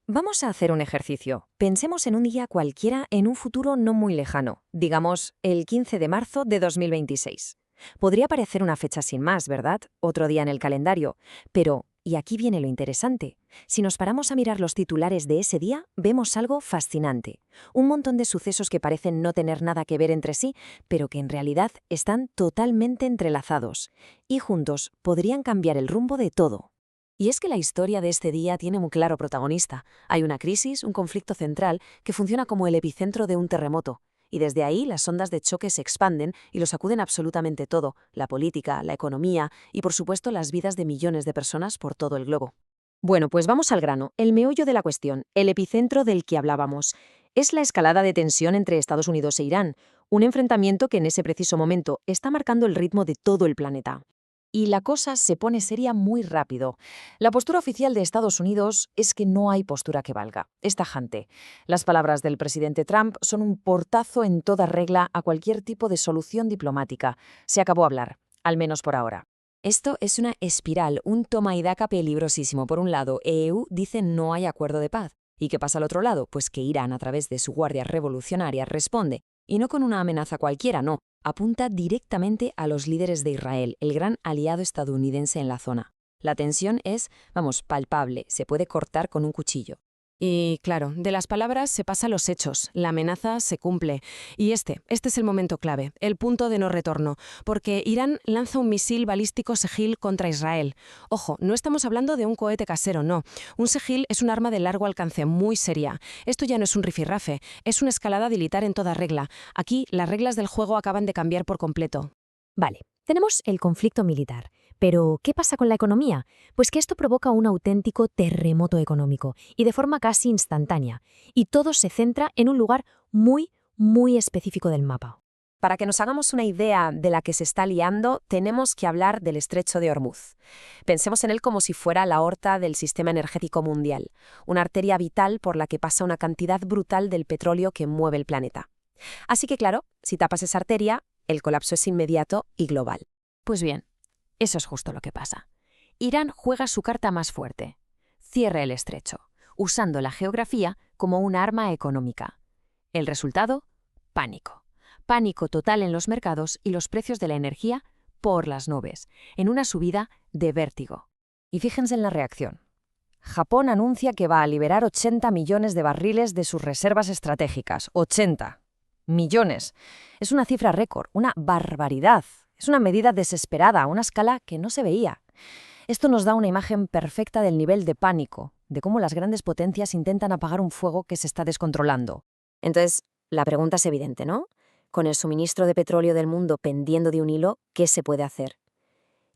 Vamos a hacer un ejercicio. Pensemos en un día cualquiera en un futuro no muy lejano, digamos el 15 de marzo de 2026. Podría parecer una fecha sin más, ¿verdad? Otro día en el calendario. Pero, y aquí viene lo interesante, si nos paramos a mirar los titulares de ese día, vemos algo fascinante. Un montón de sucesos que parecen no tener nada que ver entre sí, pero que en realidad están totalmente entrelazados. Y juntos podrían cambiar el rumbo de todo. Y es que la historia de este día tiene un claro protagonista. Hay una crisis, un conflicto central, que funciona como el epicentro de un terremoto. Y desde ahí las ondas de choque se expanden y lo sacuden absolutamente todo, la política, la economía y por supuesto las vidas de millones de personas por todo el globo. Bueno, pues vamos al grano. El meollo de la cuestión, el epicentro del que hablábamos, es la escalada de tensión entre Estados Unidos e Irán, un enfrentamiento que en ese preciso momento está marcando el ritmo de todo el planeta. Y la cosa se pone seria muy rápido. La postura oficial de Estados Unidos es que no hay postura que valga. Es tajante. Las palabras del presidente Trump son un portazo en toda regla a cualquier tipo de solución diplomática. Se acabó hablar, al menos por ahora. Esto es una espiral, un toma y daca peligrosísimo. Por un lado, EU dice no hay acuerdo de paz. ¿Y qué pasa al otro lado? Pues que Irán, a través de su Guardia Revolucionaria, responde. Y no con una amenaza cualquiera, no. Apunta directamente a los líderes de Israel, el gran aliado estadounidense en la zona. La tensión es, palpable, se puede cortar con un cuchillo. Y claro, de las palabras se pasa a los hechos, la amenaza se cumple. Y este es el momento clave, el punto de no retorno, porque Irán lanza un misil balístico Segil contra Israel. Ojo, no estamos hablando de un cohete casero, no. Un Segil es un arma de largo alcance muy seria. Esto ya no es un rifirrafe, es una escalada militar en toda regla. Aquí las reglas del juego acaban de cambiar por completo. Vale, tenemos el conflicto militar. Pero, ¿qué pasa con la economía? Pues que esto provoca un auténtico terremoto económico, y de forma casi instantánea. Y todo se centra en un lugar muy específico del mapa. Para que nos hagamos una idea de la que se está liando, tenemos que hablar del Estrecho de Hormuz. Pensemos en él como si fuera la aorta del sistema energético mundial, una arteria vital por la que pasa una cantidad brutal del petróleo que mueve el planeta. Así que claro, si tapas esa arteria, el colapso es inmediato y global. Pues bien, eso es justo lo que pasa. Irán juega su carta más fuerte. Cierra el estrecho, usando la geografía como un arma económica. El resultado: pánico. Pánico total en los mercados y los precios de la energía por las nubes, en una subida de vértigo. Y fíjense en la reacción. Japón anuncia que va a liberar 80 millones de barriles de sus reservas estratégicas. 80 millones. Es una cifra récord, una barbaridad. Es una medida desesperada a una escala que no se veía. Esto nos da una imagen perfecta del nivel de pánico, de cómo las grandes potencias intentan apagar un fuego que se está descontrolando. Entonces, la pregunta es evidente, ¿no? Con el suministro de petróleo del mundo pendiendo de un hilo, ¿qué se puede hacer?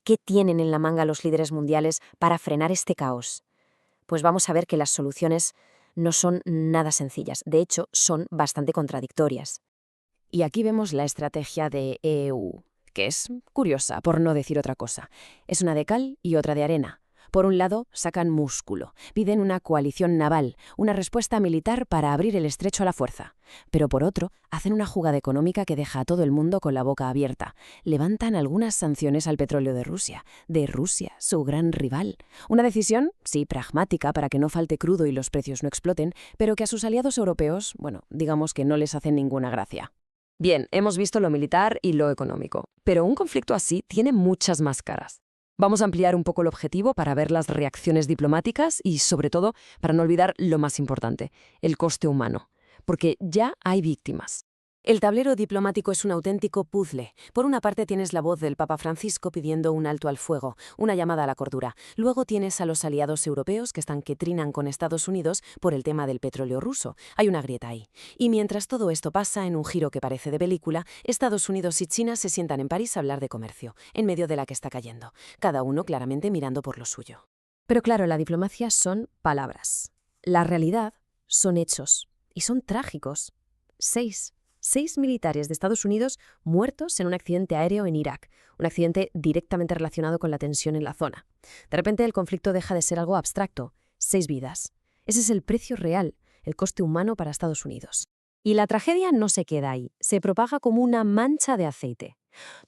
¿Qué tienen en la manga los líderes mundiales para frenar este caos? Pues vamos a ver que las soluciones no son nada sencillas. De hecho, son bastante contradictorias. Y aquí vemos la estrategia de EU, que es curiosa, por no decir otra cosa. Es una de cal y otra de arena. Por un lado, sacan músculo, piden una coalición naval, una respuesta militar para abrir el estrecho a la fuerza. Pero por otro, hacen una jugada económica que deja a todo el mundo con la boca abierta. Levantan algunas sanciones al petróleo de Rusia, su gran rival. Una decisión, sí, pragmática para que no falte crudo y los precios no exploten, pero que a sus aliados europeos, digamos que no les hacen ninguna gracia. Bien, hemos visto lo militar y lo económico, pero un conflicto así tiene muchas más caras. Vamos a ampliar un poco el objetivo para ver las reacciones diplomáticas y, sobre todo, para no olvidar lo más importante, el coste humano, porque ya hay víctimas. El tablero diplomático es un auténtico puzzle. Por una parte tienes la voz del Papa Francisco pidiendo un alto al fuego, una llamada a la cordura. Luego tienes a los aliados europeos que están que trinan con Estados Unidos por el tema del petróleo ruso. Hay una grieta ahí. Y mientras todo esto pasa, en un giro que parece de película, Estados Unidos y China se sientan en París a hablar de comercio, en medio de la que está cayendo. Cada uno claramente mirando por lo suyo. Pero claro, la diplomacia son palabras. La realidad son hechos. Y son trágicos. 6 militares de Estados Unidos muertos en un accidente aéreo en Irak, un accidente directamente relacionado con la tensión en la zona. De repente el conflicto deja de ser algo abstracto. 6 vidas. Ese es el precio real, el coste humano para Estados Unidos. Y la tragedia no se queda ahí, se propaga como una mancha de aceite.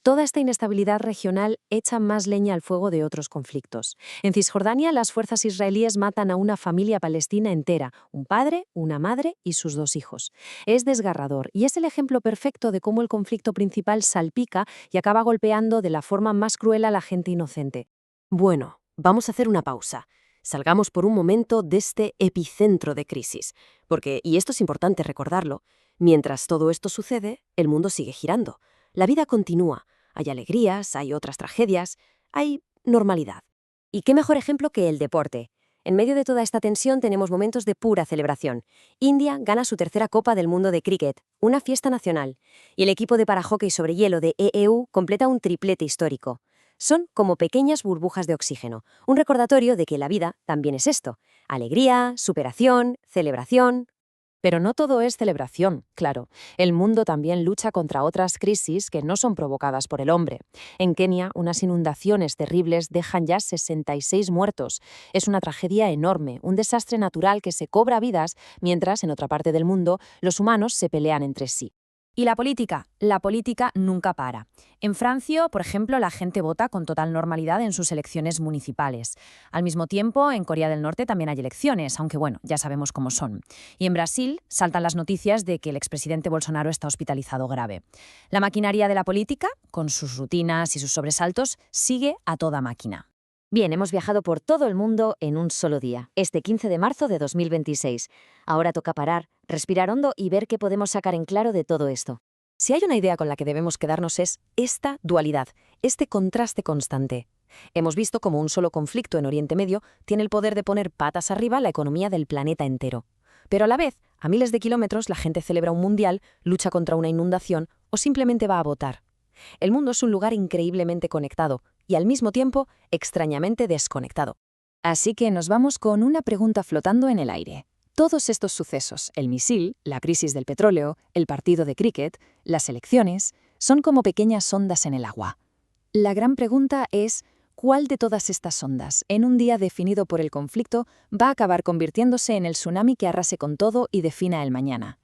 Toda esta inestabilidad regional echa más leña al fuego de otros conflictos. En Cisjordania, las fuerzas israelíes matan a una familia palestina entera, un padre, una madre y sus 2 hijos. Es desgarrador y es el ejemplo perfecto de cómo el conflicto principal salpica y acaba golpeando de la forma más cruel a la gente inocente. Bueno, vamos a hacer una pausa. Salgamos por un momento de este epicentro de crisis, porque, y esto es importante recordarlo, mientras todo esto sucede, el mundo sigue girando. La vida continúa. Hay alegrías, hay otras tragedias, hay normalidad. ¿Y qué mejor ejemplo que el deporte? En medio de toda esta tensión tenemos momentos de pura celebración. India gana su 3ª Copa del Mundo de Cricket, una fiesta nacional, y el equipo de parahockey sobre hielo de EEU completa un triplete histórico. Son como pequeñas burbujas de oxígeno, un recordatorio de que la vida también es esto: alegría, superación, celebración. Pero no todo es celebración, claro. El mundo también lucha contra otras crisis que no son provocadas por el hombre. En Kenia, unas inundaciones terribles dejan ya 66 muertos. Es una tragedia enorme, un desastre natural que se cobra vidas, mientras en otra parte del mundo los humanos se pelean entre sí. Y la política nunca para. En Francia, por ejemplo, la gente vota con total normalidad en sus elecciones municipales. Al mismo tiempo, en Corea del Norte también hay elecciones, aunque bueno, ya sabemos cómo son. Y en Brasil saltan las noticias de que el expresidente Bolsonaro está hospitalizado grave. La maquinaria de la política, con sus rutinas y sus sobresaltos, sigue a toda máquina. Bien, hemos viajado por todo el mundo en un solo día, este 15 de marzo de 2026. Ahora toca parar, respirar hondo y ver qué podemos sacar en claro de todo esto. Si hay una idea con la que debemos quedarnos es esta dualidad, este contraste constante. Hemos visto cómo un solo conflicto en Oriente Medio tiene el poder de poner patas arriba la economía del planeta entero. Pero a la vez, a miles de kilómetros, la gente celebra un mundial, lucha contra una inundación o simplemente va a votar. El mundo es un lugar increíblemente conectado y al mismo tiempo extrañamente desconectado. Así que nos vamos con una pregunta flotando en el aire. Todos estos sucesos, el misil, la crisis del petróleo, el partido de cricket, las elecciones, son como pequeñas ondas en el agua. La gran pregunta es, ¿cuál de todas estas ondas, en un día definido por el conflicto, va a acabar convirtiéndose en el tsunami que arrase con todo y defina el mañana?